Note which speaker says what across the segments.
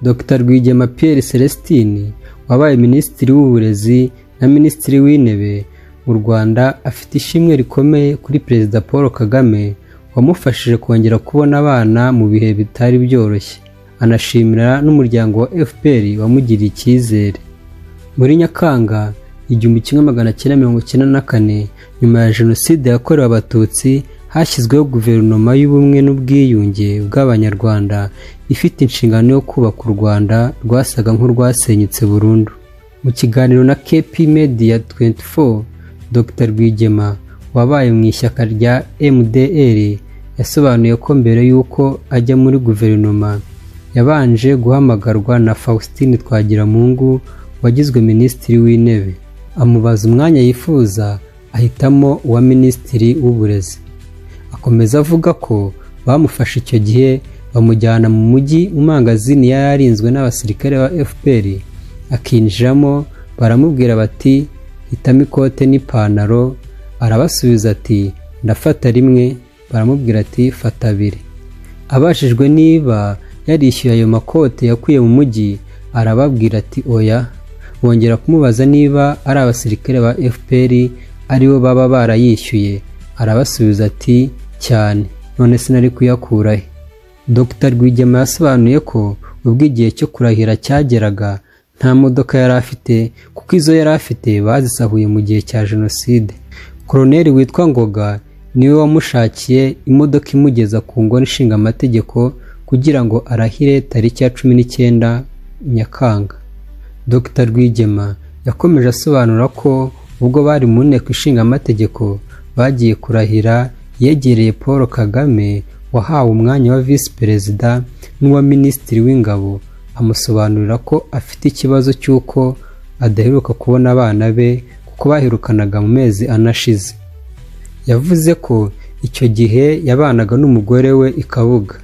Speaker 1: Dr Rwigema Pierre Celestine wabaye minisitiri w'uburezi na minisitiri w'intebe mu Rwanda afite ishimwe rikomeye kuri Perezida Paul Kagame wamufashije kongera kubona abana mu bihe bitari byoroshye. Anashimira n'umuryango wa FPR wamugiriye icyizere. Muri Nyakanga 1994 nyuma ya jenoside yakorewe Abatutsi hashyizweho guverinoma y'ubumwe n'ubwiyunge bw'Abanyarwanda ifite inshingano yo kubaka u Rwanda rwasaga nk'urwasenyutse burundu. Mu kiganiro na KP Media 24, Dr Rwigema wabaye mu ishyaka rya MDR yasobanuye ko mbere y'uko ajya muri guverinoma yabanje guhamagarwa na Faustin Twagiramungu wagizwe minisitiri w'intebe. Amubaza umwanya yifuza ahitamo uwa minisitiri w'uburezi. Akomeza avuga ko bamufashe icyo gihe bamujyana mu mujyi mu mangazini yarinzwe n'abasirikare ba FPR, akinjiramo baramubwira bati hitamo ikote n'ipantaro, arabasubiza ati ndafata rimwe, baramubwira ati fata abiri. Abajijwe niba yarishyuye ayo makote yakuye mu mujyi arababwira ati oya. Bongera kumubaza niba ari abasirikare ba FPR aribo baba barayishyuye, arabasubiza ati cyane, none sinari kuyakurahe. Dr Rwigema yasobanuye ko ubwo igihe cyo kurahira cyageraga nta modoka yari afite kuko izo yari afite bazisahuye mu gihe cya jenoside. Koloneli witwa Ngoga niwe wamushakiye imodoka imugeza ku ngoro ishinga amategeko kugira ngo arahire tariki ya 19 Nyakanga. Dr Rwigema yakomeje asobanura ko ubwo bari mu nteko ishinga amategeko bagiye kurahira yegereye Paul Kagame wahawe umwanya wa vice perezida n'uwa minisitiri w'ingabo, amusobanurira ko afite ikibazo cy'uko adaheruka kubona abana be kuko baherukanaga mu mezi anashize. Yavuze ko icyo gihe yabanaga n'umugore we i Kabuga,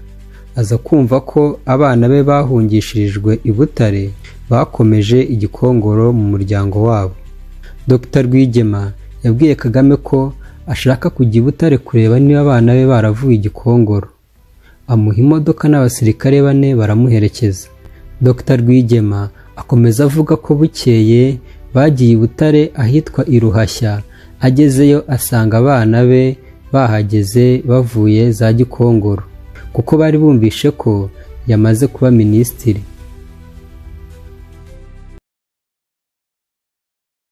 Speaker 1: aza kumva ko abana be bahungishirijwe i Butare bakomeje igikongoro mu muryango wabo. Dr Rwigema yabwiye Kagame ko ashaka kujya i Butare kureba niba abana be baravuye igikongoro. Amuha imodoka n'abasirikare 4 baramuherekeza. Dr Rwigema akomeza avuga ko bukeye bagiye i Butare ahitwa Iruhashya, agezeyo asanga abana be bahageze bavuye za Gikongoro kuko bari bumvishe ko yamaze kuba minisitiri.